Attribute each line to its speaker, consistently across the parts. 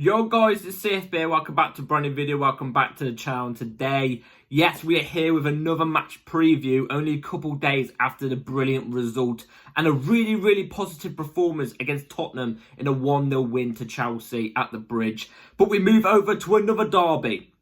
Speaker 1: Yo guys, it's CFB, welcome back to a brand new video, welcome back to the channel. And today, yes, we are here with another match preview, only a couple days after the brilliant result and a really positive performance against Tottenham in a 1-0 win to Chelsea at the Bridge. But we move over to another derby,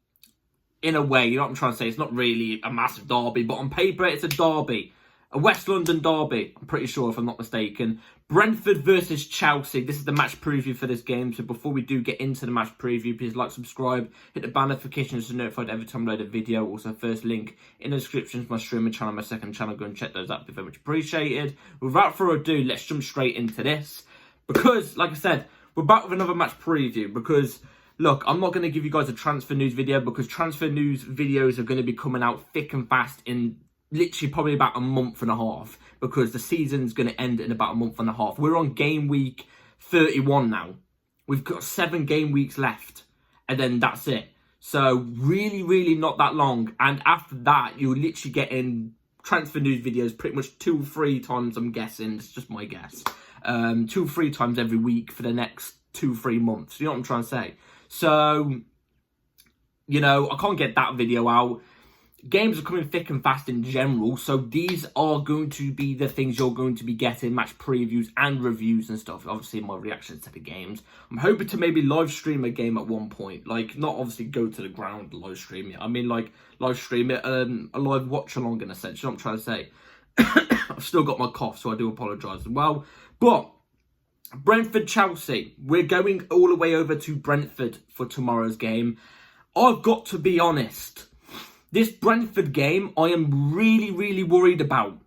Speaker 1: in a way, you know what I'm trying to say, it's not really a massive derby, but on paper it's a derby. A West London derby, I'm pretty sure if I'm not mistaken. Brentford versus Chelsea. This is the match preview for this game. So before we do get into the match preview, please like, subscribe, hit the bell notifications to be notified every time I load a video. Also, first link in the description to my streaming channel, my second channel. Go and check those out. Be very much appreciated. Without further ado, let's jump straight into this. Because, like I said, we're back with another match preview. Because, look, I'm not going to give you guys a transfer news video. Because transfer news videos are going to be coming out thick and fast in literally probably about a month and a half, because the season's going to end in about a month and a half. We're on game week 31 now. We've got 7 game weeks left, and then that's it. So really not that long. And after that, you'll literally get in transfer news videos pretty much 2 or 3 times, I'm guessing. It's just my guess. 2 or 3 times every week for the next 2 or 3 months. You know what I'm trying to say? So, you know, I can't get that video out. Games are coming thick and fast in general, so these are going to be the things you're going to be getting, match previews and reviews and stuff. Obviously, my reactions to the games. I'm hoping to maybe live stream a game at one point. Like, not obviously go to the ground live stream it. I mean, like, live stream it, a live watch-along in a sense. You know what I'm trying to say? I've still got my cough, so I do apologise as well. But Brentford-Chelsea. We're going all the way over to Brentford for tomorrow's game. I've got to be honest. This Brentford game, I am really worried about.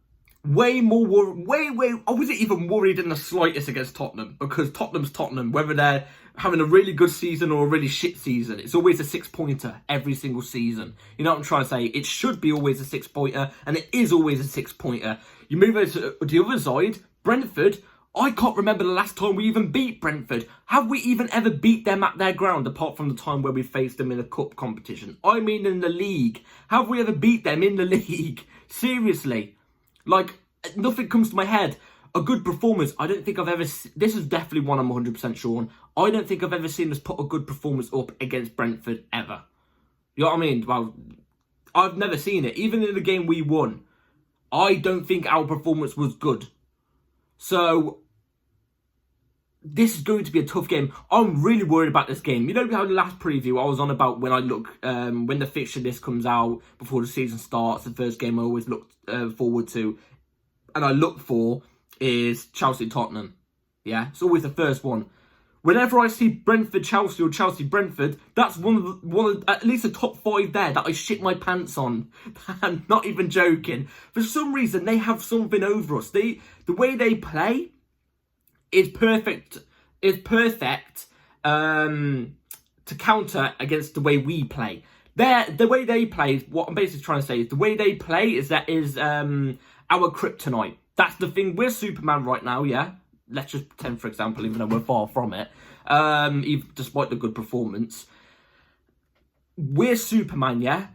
Speaker 1: Way more worried. I wasn't even worried in the slightest against Tottenham, because Tottenham's Tottenham. Whether they're having a really good season or a really shit season, it's always a 6-pointer every single season. You know what I'm trying to say? It should be always a 6-pointer, and it is always a 6-pointer. You move over to the other side, Brentford. I can't remember the last time we even beat Brentford. Have we even ever beat them at their ground, apart from the time where we faced them in a cup competition? I mean in the league. Have we ever beat them in the league? Seriously. Like, nothing comes to my head. A good performance, I don't think I've ever... This is definitely one I'm 100% sure on. I don't think I've ever seen us put a good performance up against Brentford, ever. You know what I mean? Well, I've never seen it. Even in the game we won, I don't think our performance was good. So this is going to be a tough game. I'm really worried about this game. You know how the last preview I was on about when I look, when the fixture list comes out before the season starts, the first game I always look forward to and I look for is Chelsea-Tottenham. Yeah, it's always the first one. Whenever I see Brentford-Chelsea or Chelsea-Brentford, that's one of at least the top 5 there that I shit my pants on. I'm not even joking. For some reason, they have something over us. The way they play is perfect. To counter against the way we play. The way they play, what I'm basically trying to say is the way they play is our kryptonite. That's the thing. We're Superman right now, yeah? Let's just pretend, for example, even though we're far from it, despite the good performance. We're Superman, yeah?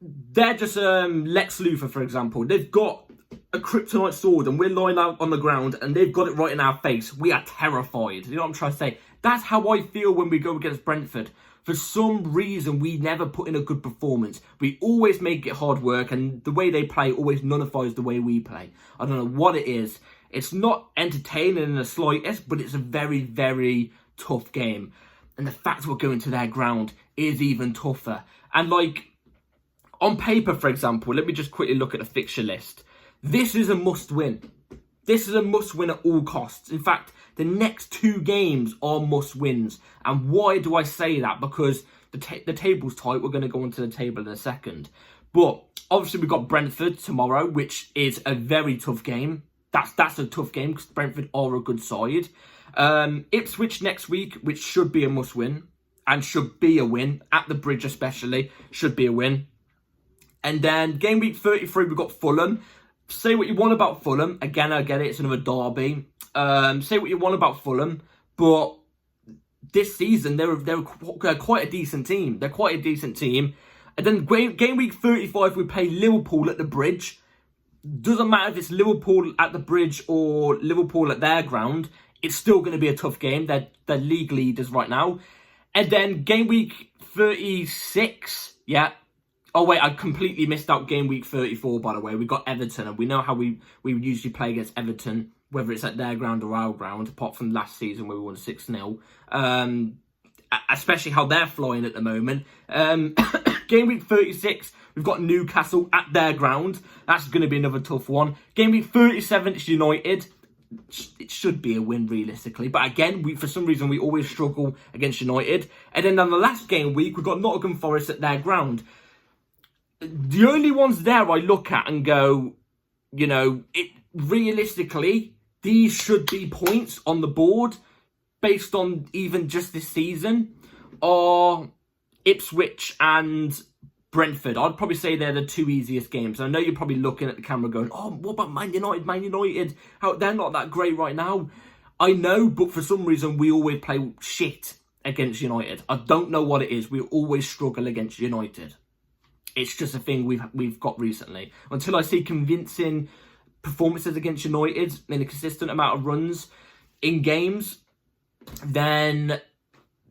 Speaker 1: They're just Lex Luthor, for example. They've got a kryptonite sword and we're lying out on the ground and they've got it right in our face. We are terrified. You know what I'm trying to say? That's how I feel when we go against Brentford. For some reason, we never put in a good performance. We always make it hard work, and the way they play always nullifies the way we play. I don't know what it is. It's not entertaining in the slightest, but it's a very tough game. And the fact we're going to their ground is even tougher. And like, on paper, for example, let me just quickly look at the fixture list. This is a must-win. This is a must-win at all costs. In fact, the next 2 games are must-wins. And why do I say that? Because the table's tight. We're going to go onto the table in a second. But obviously, we've got Brentford tomorrow, which is a very tough game. That's a tough game because Brentford are a good side. Ipswich next week, which should be a must-win. And should be a win. At the Bridge especially, should be a win. And then game week 33, we've got Fulham. Say what you want about Fulham. Again, I get it. It's another derby. Say what you want about Fulham. But this season, they're quite a decent team. They're quite a decent team. And then game week 35, we play Liverpool at the Bridge. Doesn't matter if it's Liverpool at the Bridge or Liverpool at their ground. it's still going to be a tough game. They're league leaders right now. And then game week 36, yeah. Oh, wait, I completely missed out game week 34, by the way. We got Everton, and we know how we usually play against Everton, whether it's at their ground or our ground, apart from last season where we won 6-0. Especially how they're flying at the moment. Game week 36, we've got Newcastle at their ground. That's going to be another tough one. Game week 37, it's United. It should be a win realistically, but again, for some reason we always struggle against United. And then on the last game week, we've got Nottingham Forest at their ground. The only ones there I look at and go, realistically, these should be points on the board based on even just this season, are Ipswich and Brentford. I'd probably say they're the two easiest games. I know you're probably looking at the camera going, oh, what about Man United? Man United, they're not that great right now. I know, but for some reason, we always play shit against United. I don't know what it is. We always struggle against United. It's just a thing we've got recently. Until I see convincing performances against United in a consistent amount of runs in games, then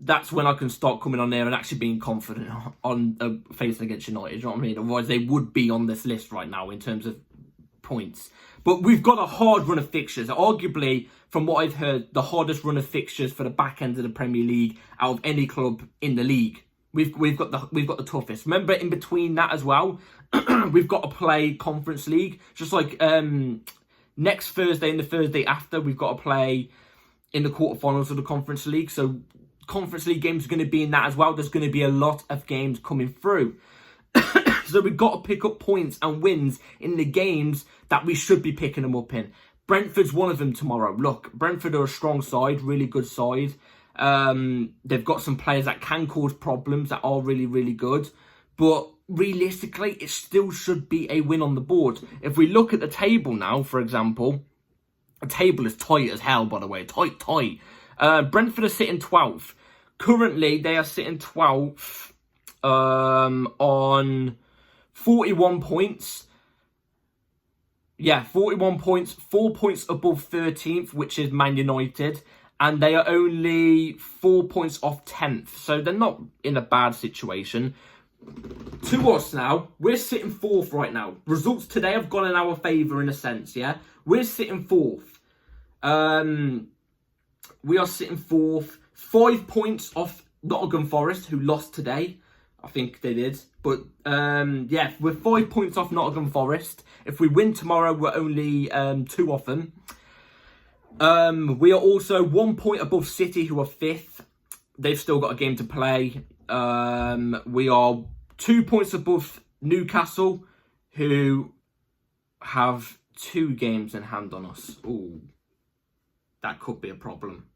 Speaker 1: that's when I can start coming on there and actually being confident on facing against United. You know what I mean? Otherwise, they would be on this list right now in terms of points. But we've got a hard run of fixtures. Arguably, from what I've heard, the hardest run of fixtures for the back end of the Premier League out of any club in the league. We've got the toughest. Remember, in between that as well, we've got to play Conference League. Just like next Thursday and the Thursday after, we've got to play in the quarterfinals of the Conference League. So Conference League games are going to be in that as well. There's going to be a lot of games coming through. So we've got to pick up points and wins in the games that we should be picking them up in. Brentford's one of them tomorrow. Look, Brentford are a strong side, really good side. They've got some players that can cause problems that are really, really good. But realistically, it still should be a win on the board. If we look at the table now, for example, the table is tight as hell, by the way. Tight. Brentford are sitting 12th. Currently, they are sitting 12th on 41 points. Yeah, 41 points. 4 points above 13th, which is Man United. And they are only 4 points off 10th. So they're not in a bad situation. To us now, we're sitting 4th right now. Results today have gone in our favour in a sense, yeah? We're sitting 4th. We are sitting 4th. 5 points off Nottingham Forest, who lost today. I think they did. But, yeah, we're 5 points off Nottingham Forest. If we win tomorrow, we're only 2 off them. We are also 1 point above City, who are 5th. They've still got a game to play. We are 2 points above Newcastle, who have 2 games in hand on us. Ooh, that could be a problem.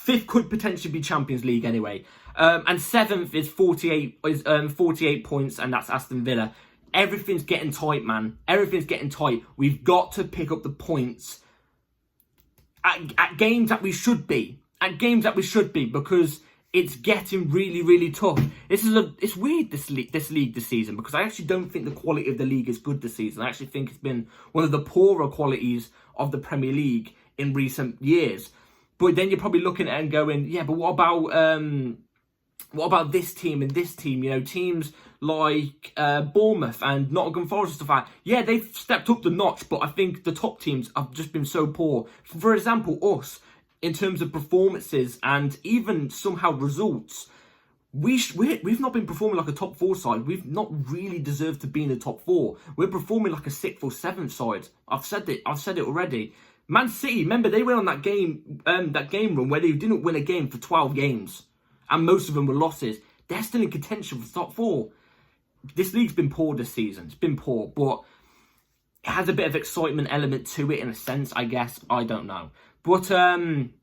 Speaker 1: 5th could potentially be Champions League anyway. And 7th is 48 points, and that's Aston Villa. Everything's getting tight, man. Everything's getting tight. We've got to pick up the points at games that we should be. At games that we should be, because it's getting really, really tough. It's weird, this league this season, because I actually don't think the quality of the league is good this season. I actually think it's been one of the poorer qualities of the Premier League in recent years. But then you're probably looking at it and going, yeah, but what about this team and this team? You know, teams like Bournemouth and Nottingham Forest and stuff like that. Yeah, they've stepped up the notch, but I think the top teams have just been so poor. For example, us, in terms of performances and even somehow results, we've not been performing like a top 4 side. We've not really deserved to be in the top 4. We're performing like a 6th or 7th side. I've said it already. Man City, remember, they went on that game run where they didn't win a game for 12 games. And most of them were losses. They're still in contention for top 4. This league's been poor this season. It's been poor, but it has a bit of excitement element to it in a sense, I guess. I don't know. But,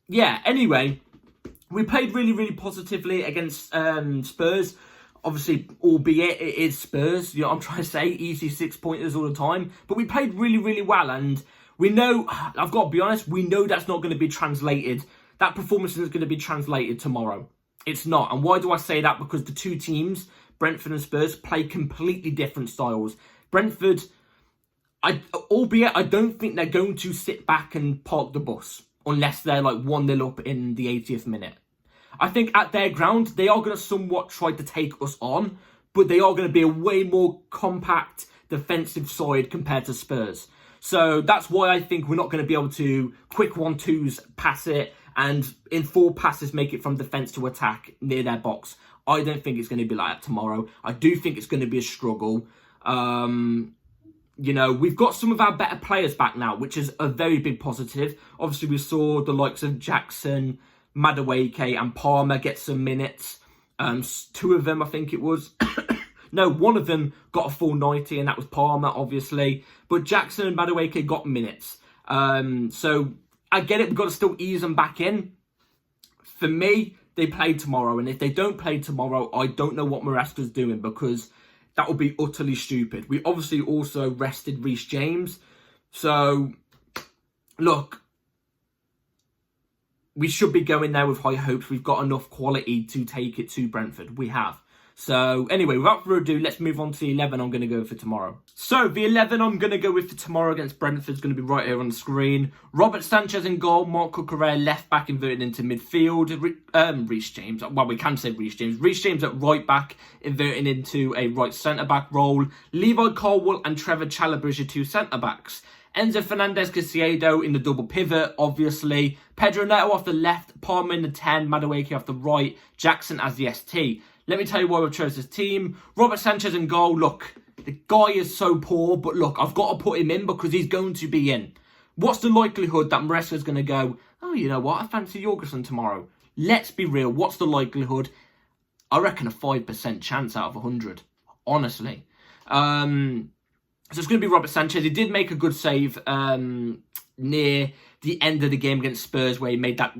Speaker 1: yeah, anyway, we played really, really positively against Spurs. Obviously, albeit it is Spurs, you know what I'm trying to say, easy 6-pointers all the time. But we played really, really well, and we know, I've got to be honest, we know that's not going to be translated. That performance isn't going to be translated tomorrow. It's not. And why do I say that? Because the two teams, Brentford and Spurs, play completely different styles. Brentford, albeit I don't think they're going to sit back and park the bus. unless they're like 1-0 up in the 80th minute. I think at their ground, they are going to somewhat try to take us on, but they are going to be a way more compact defensive side compared to Spurs. So that's why I think we're not going to be able to quick 1-2s, pass it, and in 4 passes make it from defence to attack near their box. I don't think it's going to be like that tomorrow. I do think it's going to be a struggle. You know, we've got some of our better players back now, which is a very big positive. Obviously, we saw the likes of Jackson, Madueke and Palmer get some minutes. 2 of them, I think it was. No, 1 of them got a full 90, and that was Palmer, obviously. But Jackson and Madueke got minutes. So, I get it. We've got to still ease them back in. For me, they play tomorrow. And if they don't play tomorrow, I don't know what Maresca's doing, because that would be utterly stupid. We obviously also rested Reece James. So, look, we should be going there with high hopes. We've got enough quality to take it to Brentford. We have. So, anyway, without further ado, let's move on to the 11 I'm going to go for tomorrow. So, the 11 I'm going to go with for tomorrow against Brentford is going to be right here on the screen. Robert Sanchez in goal. Marc Cucurella left back inverted into midfield. Reece James. Well, we can say Reece James. Reece James at right back inverting into a right centre-back role. Levi Colwill and Trevor Chalobah as your 2 centre-backs. Enzo Fernandez Caicedo in the double pivot, obviously. Pedro Neto off the left. Palmer in the 10. Madueke off the right. Jackson as the ST. Let me tell you why we've chosen this team. Robert Sanchez in goal. Look, the guy is so poor, but look, I've got to put him in because he's going to be in. What's the likelihood that Maresca's going to go, oh, you know what, I fancy Jorgensen tomorrow? Let's be real. What's the likelihood? I reckon a 5% chance out of 100, honestly. So it's going to be Robert Sanchez. He did make a good save near the end of the game against Spurs where he made that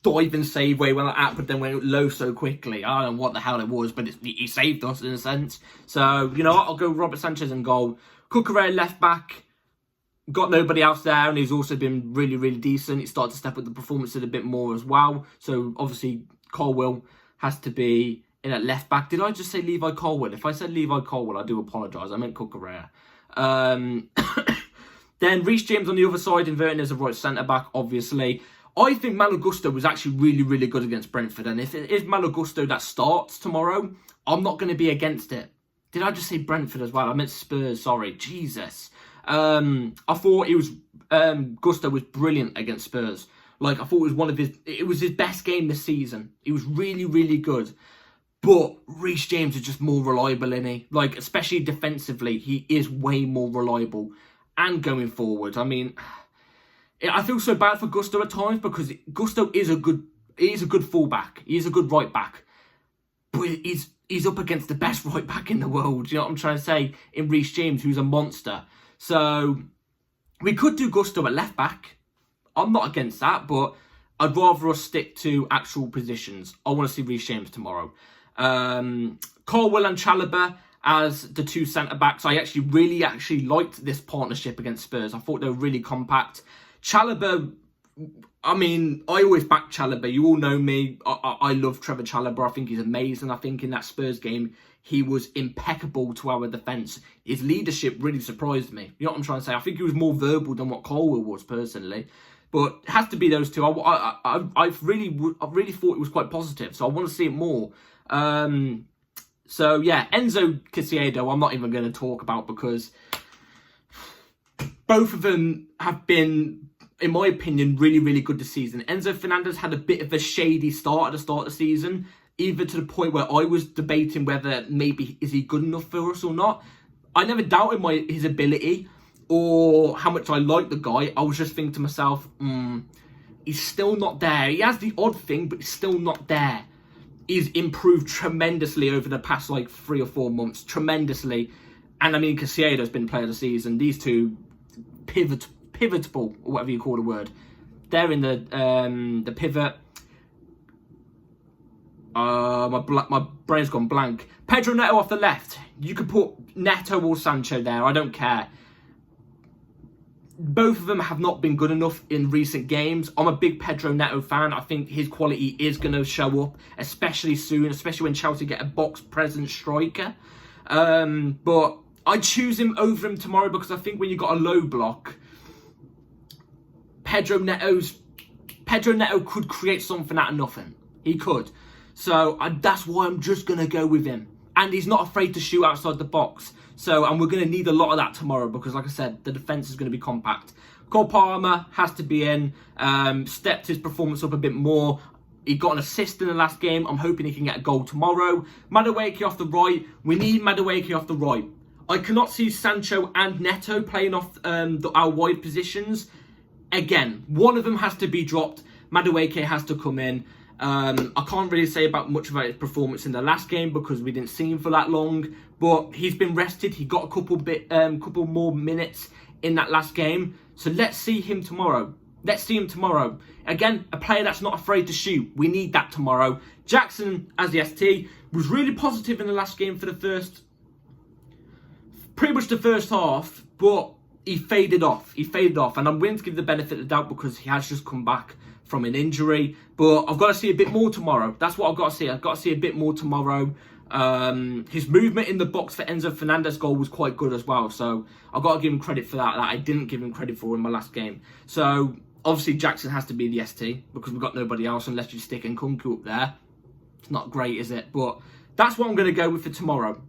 Speaker 1: diving save where he went up but then went low so quickly. I don't know what the hell it was, but he saved us in a sense. So, you know what? I'll go Robert Sanchez in goal. Cucurella left back. Got nobody else there, and he's also been really, really decent. He started to step up the performances a bit more as well. So, obviously, Colwill has to be in at left back. Did I just say Levi Colwill? If I said Levi Colwill, I do apologise. I meant Cucurella. Then Reece James on the other side, inverting as a right centre-back, obviously. I think Malo Gusto was actually really, really good against Brentford. And if it is Malo Gusto that starts tomorrow, I'm not going to be against it. Did I just say Brentford as well? I meant Spurs, sorry. Jesus. I thought Gusto was brilliant against Spurs. Like, I thought it was his best game this season. He was really, really good. But Reece James is just more reliable, isn't he? Like, especially defensively, he is way more reliable. And going forward, I mean, I feel so bad for Gusto at times because Gusto is a good fullback. He is a good right back. But he's up against the best right back in the world. You know what I'm trying to say? In Reece James, who's a monster. So, we could do Gusto at left back. I'm not against that, but I'd rather us stick to actual positions. I want to see Reece James tomorrow. Colwill and Chalobah as the 2 centre-backs. I actually really liked this partnership against Spurs. I thought they were really compact. Chalobah, I mean, I always back Chalobah. You all know me. I love Trevor Chalobah. I think he's amazing. I think in that Spurs game, he was impeccable to our defence. His leadership really surprised me. You know what I'm trying to say? I think he was more verbal than what Colwill was, personally. But it has to be those two. I really thought it was quite positive. So I want to see it more. So, yeah, Enzo Caicedo, I'm not even going to talk about because both of them have been, in my opinion, really, really good this season. Enzo Fernandez had a bit of a shady start at the start of the season, even to the point where I was debating whether maybe is he good enough for us or not. I never doubted his ability or how much I like the guy. I was just thinking to myself, he's still not there. He has the odd thing, but he's still not there. He's improved tremendously over the past, 3 or 4 months. Tremendously. And, I mean, Caicedo's been player of the season. These two, pivotable, or whatever you call the word. They're in the pivot. My brain's gone blank. Pedro Neto off the left. You could put Neto or Sancho there. I don't care. Both of them have not been good enough in recent games. I'm a big Pedro Neto fan. I think his quality is going to show up, especially soon, especially when Chelsea get a box-present striker. But I'd choose him over him tomorrow because I think when you've got a low block, Pedro Neto's Pedro Neto could create something out of nothing. He could. So that's why I'm just going to go with him. And he's not afraid to shoot outside the box. So, and we're going to need a lot of that tomorrow because, like I said, the defence is going to be compact. Cole Palmer has to be in. Stepped his performance up a bit more. He got an assist in the last game. I'm hoping he can get a goal tomorrow. Madueke off the right. We need Madueke off the right. I cannot see Sancho and Neto playing off our wide positions. Again, one of them has to be dropped. Madueke has to come in. I can't really say much about his performance in the last game because we didn't see him for that long. But he's been rested. He got a couple more minutes in that last game. So let's see him tomorrow. Let's see him tomorrow. Again, a player that's not afraid to shoot. We need that tomorrow. Jackson, as the ST, was really positive in the last game for pretty much the first half, but he faded off. And I'm willing to give the benefit of the doubt because he has just come back from an injury. But I've got to see a bit more tomorrow. That's what I've got to see. I've got to see a bit more tomorrow. His movement in the box for Enzo Fernandez's goal was quite good as well. So I've got to give him credit for that I didn't give him credit for in my last game. So obviously Jackson has to be the ST because we've got nobody else unless you stick Nkunku up there. It's not great, is it? But that's what I'm going to go with for tomorrow.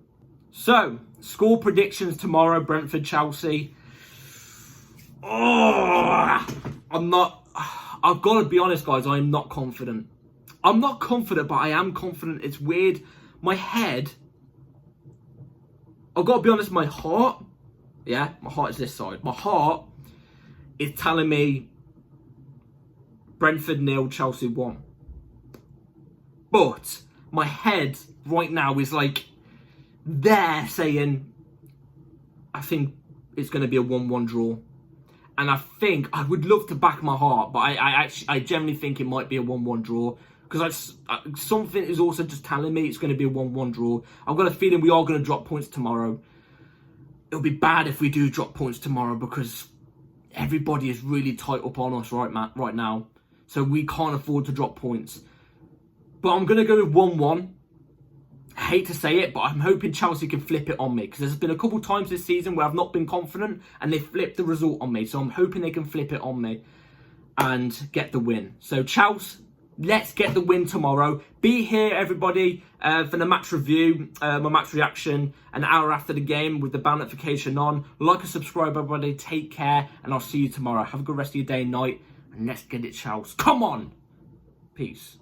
Speaker 1: So, score predictions tomorrow, Brentford, Chelsea. Oh, I've got to be honest, guys, I'm not confident. I'm not confident, but I am confident. It's weird. My head, I've got to be honest, my heart is this side. My heart is telling me Brentford 0, Chelsea 1. But my head right now is like, they're saying, I think it's going to be a 1-1 draw. And I think, I would love to back my heart, but I generally think it might be a 1-1 draw. Because something is also just telling me it's going to be a 1-1 draw. I've got a feeling we are going to drop points tomorrow. It'll be bad if we do drop points tomorrow because everybody is really tight up on us right now. So we can't afford to drop points. But I'm going to go with 1-1. I hate to say it, but I'm hoping Chelsea can flip it on me because there's been a couple times this season where I've not been confident and they flipped the result on me. So I'm hoping they can flip it on me and get the win. So Chelsea, let's get the win tomorrow. Be here, everybody, for the match review, my match reaction, an hour after the game with the bell notification on. Like and subscribe, everybody. Take care, and I'll see you tomorrow. Have a good rest of your day and night, and let's get it, Chelsea. Come on! Peace.